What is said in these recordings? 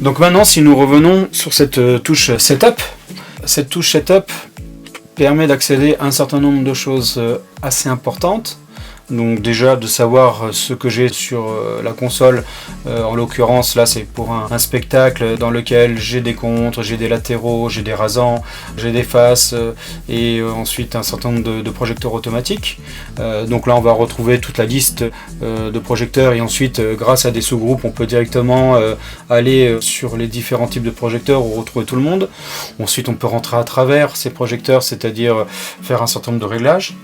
Donc maintenant, si nous revenons sur cette touche Setup, cette touche Setup permet d'accéder à un certain nombre de choses assez importantes. Donc déjà de savoir ce que j'ai sur la console, en l'occurrence là c'est pour un spectacle dans lequel j'ai des contres, j'ai des latéraux, j'ai des rasants, j'ai des faces et ensuite un certain nombre de projecteurs automatiques. Donc là on va retrouver toute la liste de projecteurs et ensuite grâce à des sous-groupes on peut directement aller sur les différents types de projecteurs ou retrouver tout le monde. Ensuite on peut rentrer à travers ces projecteurs, c'est-à-dire faire un certain nombre de réglages.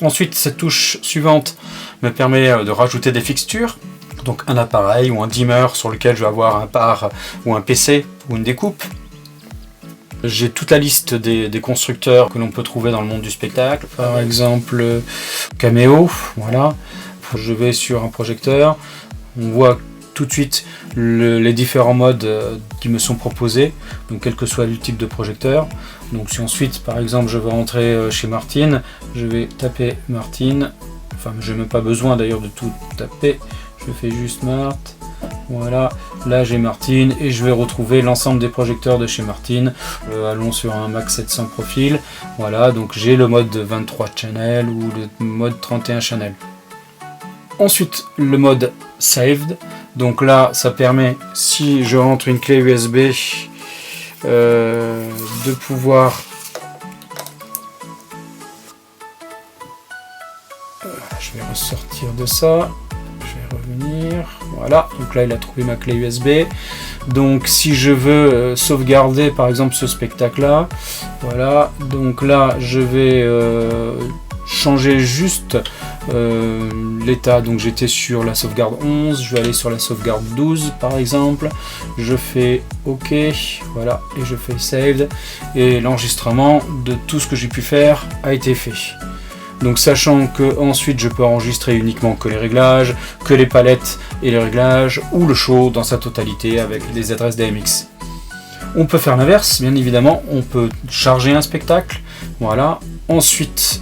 Ensuite, cette touche suivante me permet de rajouter des fixtures, donc un appareil ou un dimmer sur lequel je vais avoir un par ou un PC ou une découpe. J'ai toute la liste des constructeurs que l'on peut trouver dans le monde du spectacle, par exemple Cameo, voilà. Je vais sur un projecteur, on voit tout de suite les différents modes qui me sont proposés, donc quel que soit le type de projecteur. Donc si ensuite par exemple je veux rentrer chez Martin, je vais taper Martin, enfin je n'ai même pas besoin d'ailleurs de tout taper, je fais juste Mart, voilà, là j'ai Martin et je vais retrouver l'ensemble des projecteurs de chez Martin. Allons sur un Max 700 profil, voilà, donc j'ai le mode 23 channel ou le mode 31 channel. Ensuite le mode Saved, donc là ça permet, si je rentre une clé USB, de pouvoir je vais ressortir de ça, je vais revenir, voilà, donc là il a trouvé ma clé USB. Donc si je veux sauvegarder par exemple ce spectacle là, voilà, donc là je vais changer juste l'état, donc j'étais sur la sauvegarde 11, je vais aller sur la sauvegarde 12 par exemple, je fais OK, voilà, et je fais Saved, et l'enregistrement de tout ce que j'ai pu faire a été fait. Donc sachant que ensuite je peux enregistrer uniquement que les réglages, que les palettes et les réglages, ou le show dans sa totalité avec les adresses DMX. On peut faire l'inverse, bien évidemment, on peut charger un spectacle, voilà, ensuite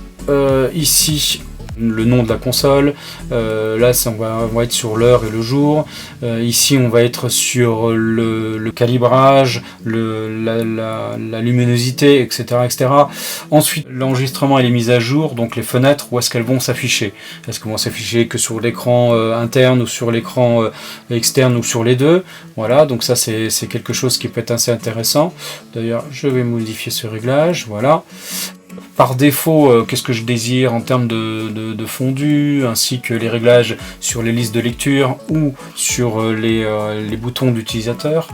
ici le nom de la console, là on va être sur l'heure et le jour, ici on va être sur le calibrage, la luminosité, etc., etc. Ensuite l'enregistrement et les mises à jour, donc les fenêtres, où est-ce qu'elles vont s'afficher, est-ce qu'elles vont s'afficher que sur l'écran interne ou sur l'écran externe ou sur les deux, voilà, donc ça c'est quelque chose qui peut être assez intéressant. D'ailleurs je vais modifier ce réglage, voilà. Par défaut, qu'est-ce que je désire en termes de fondu, ainsi que les réglages sur les listes de lecture ou sur les boutons d'utilisateur.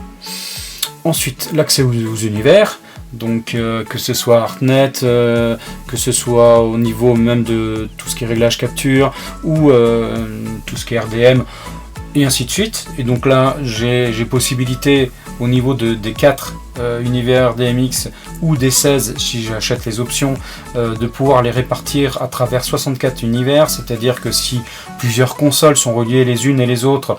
Ensuite, l'accès aux univers, donc que ce soit ArtNet, que ce soit au niveau même de tout ce qui est réglage capture ou tout ce qui est RDM, et ainsi de suite. Et donc là, j'ai possibilité au niveau des 4 univers DMX ou des 16 si j'achète les options, de pouvoir les répartir à travers 64 univers, c'est-à-dire que si plusieurs consoles sont reliées les unes et les autres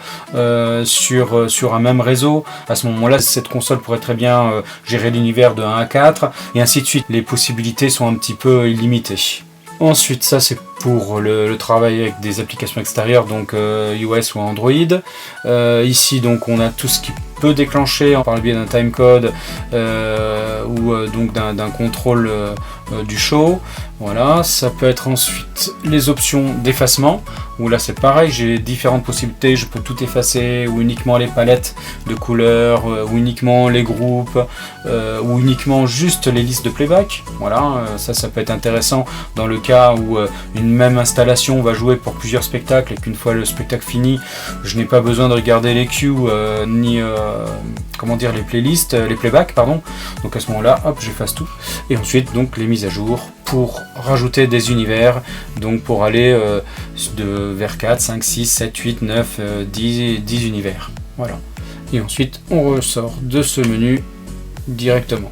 sur un même réseau, à ce moment-là cette console pourrait très bien gérer l'univers de 1 à 4 et ainsi de suite. Les possibilités sont un petit peu illimitées. Ensuite, ça c'est pour le travail avec des applications extérieures, donc iOS ou Android. Ici donc on a tout ce qui peut déclencher par le biais d'un timecode ou donc d'un contrôle du show. Voilà, ça peut être ensuite les options d'effacement, où là c'est pareil, j'ai différentes possibilités, je peux tout effacer, ou uniquement les palettes de couleurs, ou uniquement les groupes, ou uniquement juste les listes de playback. Voilà, ça peut être intéressant dans le cas où une même installation va jouer pour plusieurs spectacles et qu'une fois le spectacle fini, je n'ai pas besoin de regarder les cues ni comment dire, les playlists, les playbacks pardon. Donc à ce moment-là, hop, j'efface tout. Et ensuite donc les mises à jour pour rajouter des univers, donc pour aller vers 4, 5, 6, 7, 8, 9, 10 univers. Voilà. Et ensuite on ressort de ce menu directement.